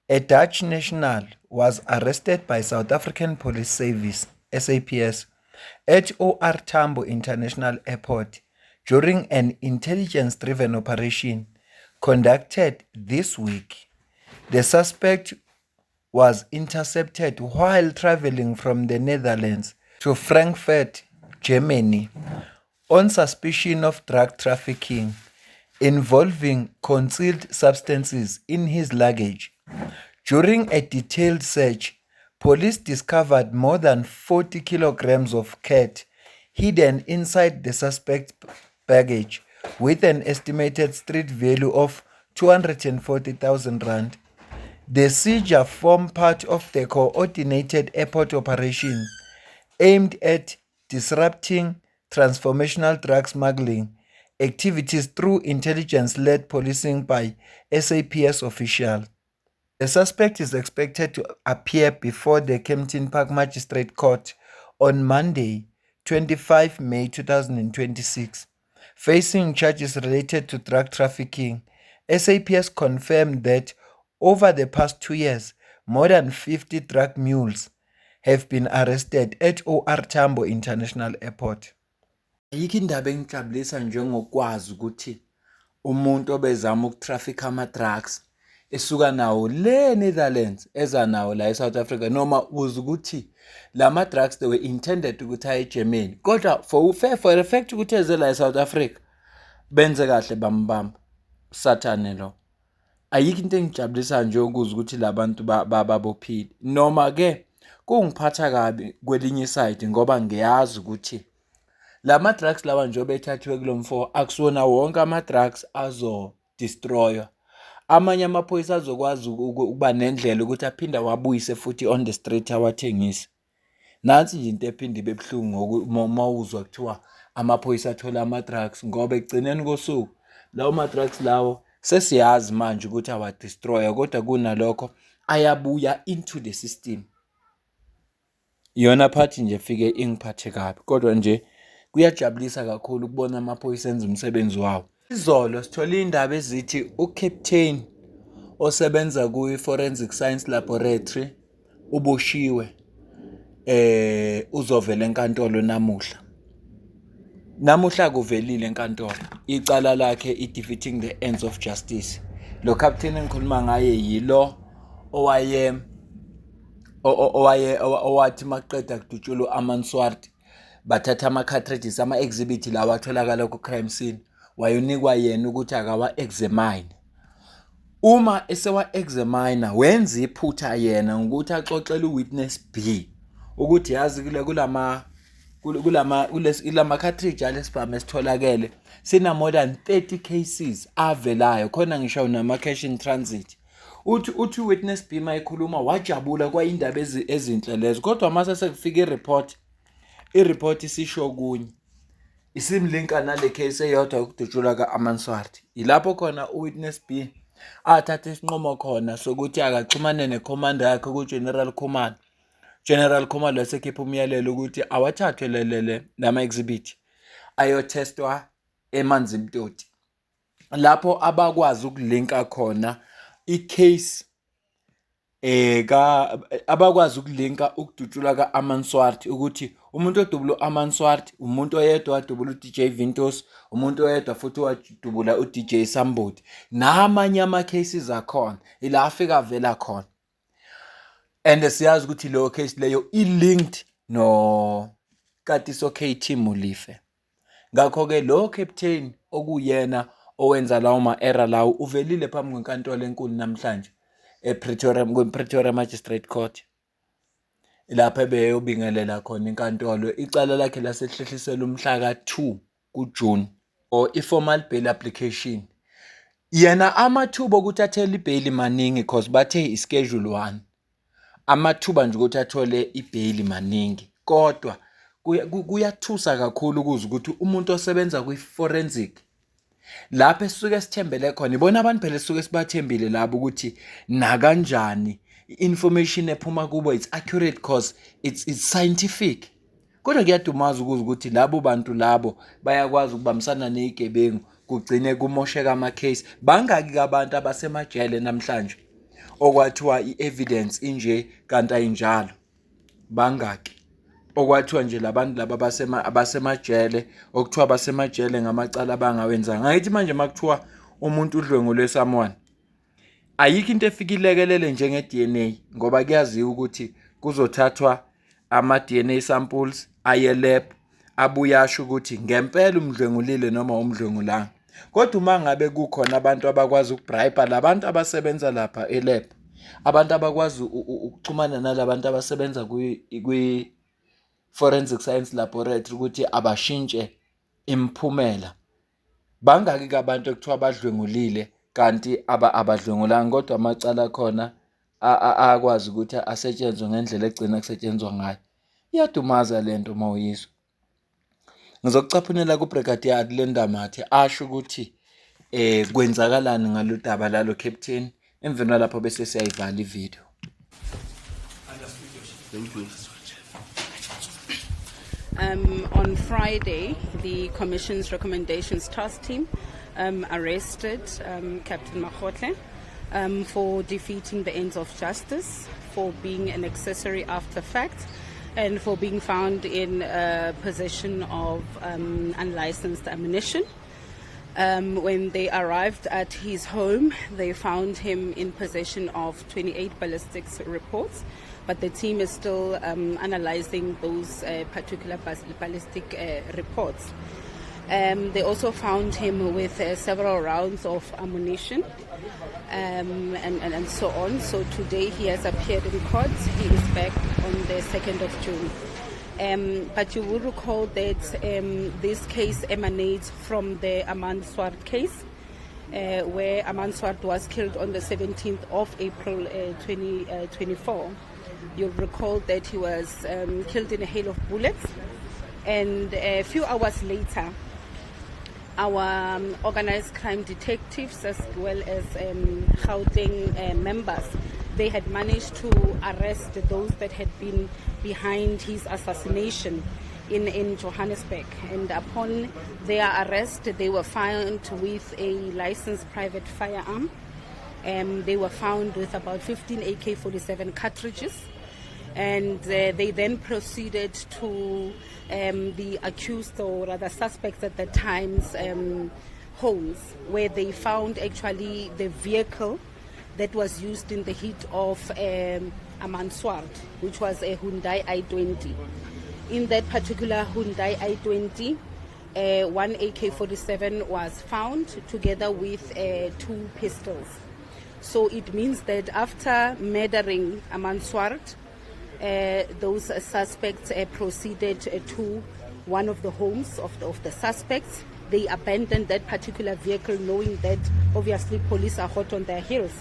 A Dutch national was arrested by South African Police Service, SAPS, at OR Tambo International Airport during an intelligence-driven operation conducted this week. The suspect was intercepted while traveling from the Netherlands to Frankfurt, Germany, on suspicion of drug trafficking involving concealed substances in his luggage. During a detailed search, police discovered more than 40 kilograms of cat hidden inside the suspect's baggage, with an estimated street value of 240,000 rand. The seizure formed part of the coordinated airport operation aimed at disrupting transformational drug smuggling activities through intelligence-led policing by SAPS officials. The suspect is expected to appear before the Kempton Park Magistrate Court on Monday, 25 May 2026, facing charges related to drug trafficking. SAPS confirmed that over the past 2 years, more than 50 drug mules have been arrested at OR Tambo International Airport. Ayikho indaba engijabulisa njengokwazi ukuthi umuntu obezama ukutrafficka ama-drugs esuka nawo le Netherlands eza nawo la eSouth Africa, noma uze ukuthi lama-drugs they were intended ukuthi aye eGermany, kodwa for a fact ukuthi eze la eSouth Africa benze kahle bambamba sathane lo. Ayikho into engijabulisayo nje ukuze ukuthi labantu babophile, noma-ke kungiphatha kabi kwelinye iside ngoba ngiyazi ukuthi lama-drugs lawa nje obethathiwe kulo mfo akusiwona wonke ama-drugs azodestroywa. Amanye amaphoyisa azokwazi ukuba nendlela ukuthi aphinde wabuyise futhi on the street awathengise. Nansi nje into ephinde ibe buhlungu uma uzwa kuthiwa amaphoyisa athola ama-drugs, ngoba ekugcineni kosuku lawo ma-drugs lawo sesiyazi manje ukuthi awadestroywa, kodwa kunalokho ayabuya into the system. Iyona phathi nje fike ingiphathe kabi, kodwa nje kuyajabulisa kakhulu ukubona amaphoyisa enza umsebenzi wawo. Izolo sithole indaba ezithi uCaptain osebenza kwi-Forensic Science Laboratory uboshiwe uzovela enkantolo namuhla kuvelile enkantolo icala lakhe i-defeating the ends of justice. Lo captain engikhuluma ngaye yilo owathi maqeda kudutshulwa amanswart bathatha ama-cartridges ama-exhibit lawa atholakala ku-crime scene wayonikwa yena ukuthi akawa-examine. Uma esewa-examiner wenza iphutha yena ngokuthi axoxele u-witness B ukuthi yazi kulama cartridge alesibhamu esitholakele sina more than 30 cases avelayo, khona ngisho nama-cash in transit. Uthi witness B mayikhuluma wajabula kwayindaba ezinhle lezo, kodwa mase sekufika i-report isisho okunye, isimlinka nale case eyodwa ukudutshulwa ka-Amanswart. Ilapho khona u-witness B athatha isinqumo khona sokuthi akaxhumane necommander yakhe ku-General Khumalo. General Khumalo wasekhipha umyalelo ukuthi awathathwe lama-exhibit ayotestwa eManzimtoti, lapho abakwazi ukulinka khona i-case abakwazi ukulinka ukudutshulwa ka-Amanswart ukuthi umuntu odubula u-Amanswart umuntu oyedwa wadubula uDJ Vintos, umuntu oyedwa futhi wadubula uDJ Sambodi, namanye ama-cases akhona ila afika vela khona. And siyazi ukuthi leyo case leyo i-linked no Katiso KT Molefe. Ngakho-ke lo captain okuyena owenza lawo ma-error lawo uvelile phambi kwenkantolo enkulu namhlanje Pretoria Magistrate Court, lapho ebeyobingelela khona inkantolo icala lakhe lasehlehlisela umhla ka-2 kuJune or i-formal bail application. Yena amathuba ukuthi athele ibail maningi because bathe ischedule 1, amathuba nje ukuthi athole ibail maningi, kodwa kuyathusa kakhulu ukuze ukuthi umuntu osebenza kwi-forensic lapho esisuke sithembele khona, ibona abantu phela esisuke sibathembile labo ukuthi nakanjani i-information ephuma kubo it's accurate because it's scientific. Kodwa kuyadumaza ukuthi labo bantu labo bayakwazi ukubambisana nezigebengu kugcine kumosheka ama-case. Bangaki abantu abasemajele namhlanje okwathiwa i-evidence inje kanti ayinjalo. Bangaki okwathiwa nje labantu laba abasemajele okuthiwa basemajele ngamacala abangawenzanga. Ngayithi manje makuthiwa umuntu udlwengulwe someone, ayikho into efikilekelele njenge-DNA, ngoba kuyaziwa ukuthi kuzothathwa ama-DNA samples aye lab abuye asho ukuthi ngempela umdlwengulile noma umdlwengulanga. Kodwa uma ngabe kukhona abantu abakwazi ukubribe labantu abasebenza lapha elab, abantu abakwazi ukuxhumana nalabantu abasebenza kwi-forensic science laboratory ukuthi abashintshe imiphumela, bangaki abantu ekuthiwa badlwengulile kanti abadlwengulanga, kodwa amacala akhona akwazi ukuthi asetshenzwe ngendlela egcina kusetshenzwa ngayo. Iyadumaza lento mawuyizwa. Ngizokucaphunela kuBrigadier Lendamathi asho ukuthi kwenzakalani ngalo daba lalo captain, emveni lapho bese siyayivala ivideo. Thank you. On Friday, the Commission's Recommendations Task Team arrested Captain Makgotle for defeating the ends of justice, for being an accessory after fact, and for being found in possession of unlicensed ammunition. When they arrived at his home, they found him in possession of 28 ballistics reports, but the team is still analyzing those particular ballistic reports. They also found him with several rounds of ammunition and so on. So today he has appeared in court. He is back on the 2nd of June. But you will recall that this case emanates from the Aman Swart case, where Aman Swart was killed on the 17th of April 2024. You'll recall that he was killed in a hail of bullets, and a few hours later, our organized crime detectives as well as Gauteng members, they had managed to arrest those that had been behind his assassination in Johannesburg. And upon their arrest, they were found with a licensed private firearm. They were found with about 15 AK-47 cartridges. And they then proceeded to the accused, or rather suspects at the time's homes, where they found actually the vehicle that was used in the hit of Aman Swart, which was a Hyundai i20. In that particular Hyundai i20, one AK-47 was found together with 2 pistols. So it means that after murdering Aman Swart, those suspects proceeded to one of the homes of the suspects. They abandoned that particular vehicle, knowing that obviously police are hot on their heels.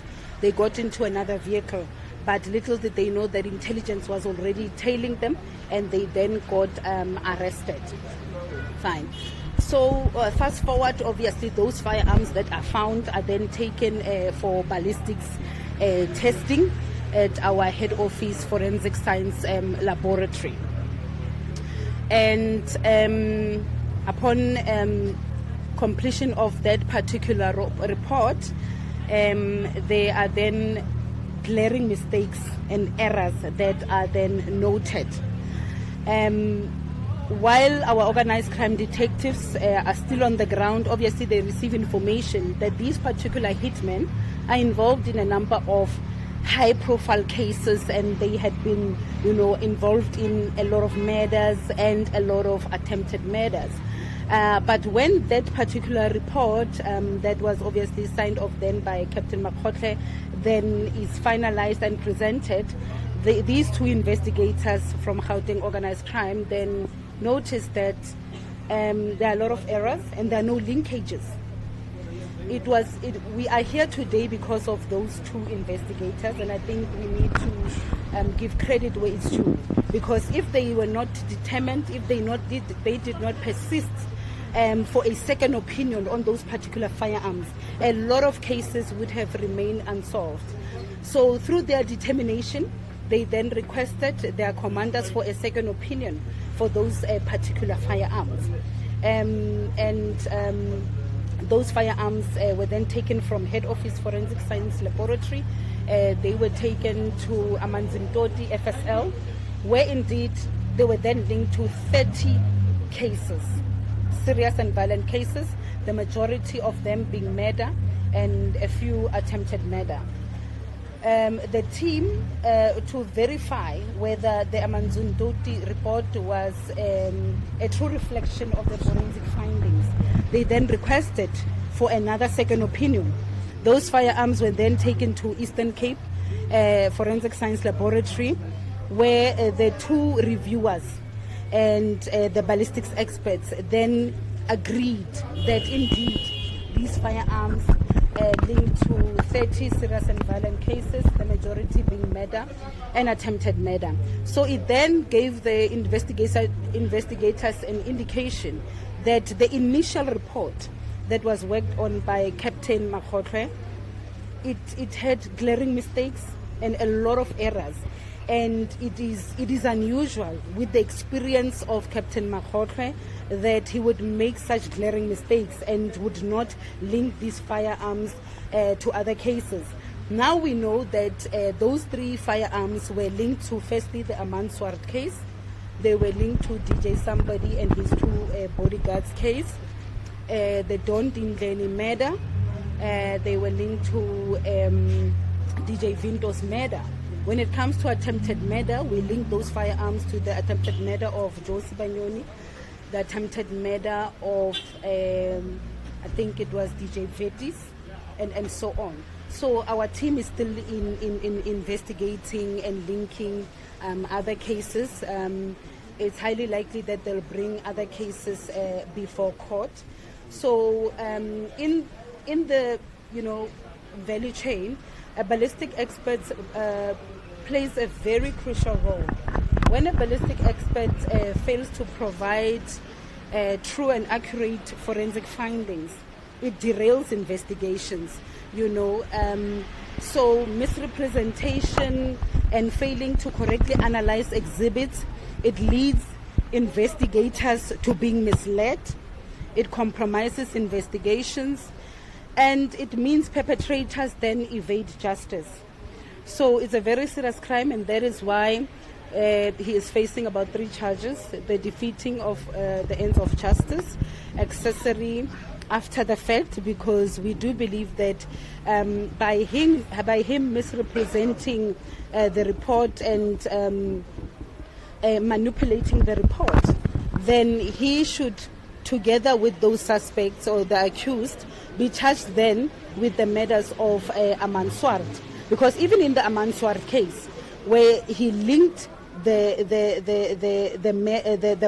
They got into another vehicle, but little did they know that intelligence was already tailing them, and they then got arrested. Fine. So fast forward, obviously those firearms that are found are then taken for ballistics testing at our head office forensic science laboratory. And upon completion of that particular report, there are then glaring mistakes and errors that are then noted. While our organized crime detectives are still on the ground, obviously they receive information that these particular hitmen are involved in a number of high-profile cases, and they had been, involved in a lot of murders and a lot of attempted murders. But when that particular report, that was obviously signed off then by Captain Makgotle, then is finalized and presented, these 2 investigators from Gauteng Organized Crime then noticed that there are a lot of errors and there are no linkages. We are here today because of those 2 investigators, and I think we need to give credit where it's due. Because if they were not determined, if they did not persist for a second opinion on those particular firearms, a lot of cases would have remained unsolved. So through their determination, they then requested their commanders for a second opinion for those particular firearms. Those firearms were then taken from Head Office Forensic Science Laboratory. They were taken to Amanzimtoti FSL, where indeed they were then linked to 30 cases, serious and violent cases, the majority of them being murder and a few attempted murder. The team, to verify whether the Amanzimtoti report was a true reflection of the forensic findings, they then requested for another second opinion. Those firearms were then taken to Eastern Cape Forensic Science Laboratory, where the two reviewers and the ballistics experts then agreed that indeed these firearms linked to 30 serious and violent cases, the majority being murder and attempted murder. So it then gave the investigators an indication that the initial report that was worked on by Captain Makgotlwe, it had glaring mistakes and a lot of errors. And it is unusual with the experience of Captain Makgotlwe that he would make such glaring mistakes and would not link these firearms to other cases. Now we know that those three firearms were linked to, firstly, the Aman Swart case. They were linked to DJ Somebody and his two bodyguards case. The Don Dindleni murder. They were linked to DJ Vinto's murder. When it comes to attempted murder, we link those firearms to the attempted murder of Josie Banyoni, the attempted murder of, I think it was DJ Vetis, and so on. So our team is still in investigating and linking other cases. It's highly likely that they'll bring other cases before court. So in the value chain, a ballistic expert plays a very crucial role. When a ballistic expert fails to provide true and accurate forensic findings, it derails investigations, so misrepresentation and failing to correctly analyze exhibits, it leads investigators to being misled, it compromises investigations, and it means perpetrators then evade justice. So it's a very serious crime, and that is why he is facing about 3 charges: the defeating of the ends of justice, accessory after the fact, because we do believe that by him misrepresenting the report and manipulating the report, then he should, together with those suspects or the accused, be charged then with the murders of Aman Swart. Because even in the Aman Swart case, where he linked the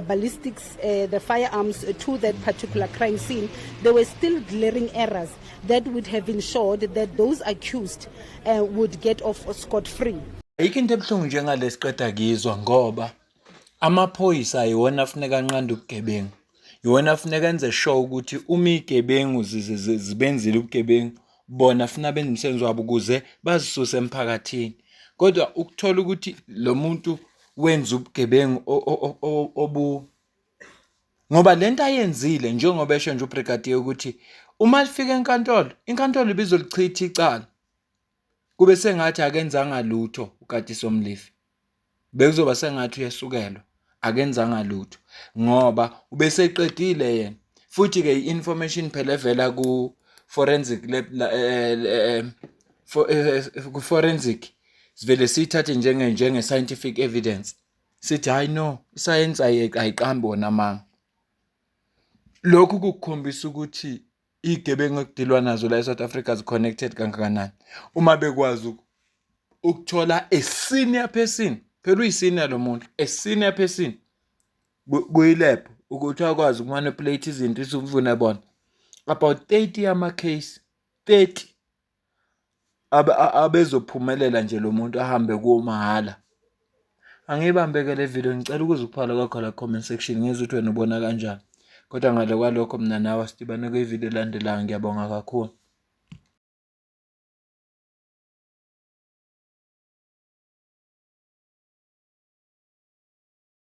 ballistics, the firearms to that particular crime scene, there were still glaring errors that would have ensured that those accused would get off scot-free. Ayikho into ebuhlungu njengalesiqeda kizwa ngoba amaphoyisa yiwona afuneka anqanda ubugebengu. Yiwona afuneka enze sure ukuthi uma igebengu zibenzile ubugebengu, bona afuna benze umsebenzi wabo ukuze bazisuse emphakathini. Kodwa ukuthola ukuthi lo muntu wenza ubugebengu ngoba lento ayenzile, njengoba esho nje ubrigadier ukuthi uma lifika inkantolo ibizolichitha icala, kube sengathi akenzanga lutho uKatisomlifi, bekuzoba sengathi uyesukelwa, akenzanga lutho ngoba ubeseqedile yena. Futhi ke i-information phela evela ku forensic ku forensic sivele sithathe njenge scientific evidence, sithi hayi no, iscience ayiqambi wona manga. Lokhu kukukhombisa ukuthi igebengu ekudilwa nazo la eSouth Africa connected kangakanani. Uma bekwazi ukuthola a senior person, phela uyisenior lo muntu, a senior person kuyilab ukuthi akwazi ukumanipulate izinto isivune bona about 30 yama case, 30 abezophumelela nje lo muntu ahambe kuwo mahala. Angibambeke le video, ngicela ukuzuphala kwakho la comment section ngizwe ukuthi wena ubona kanjani. Kodwa ngale kwalokho mina nawe sidibane kwi video elandelayo. Ngiyabonga kakhulu.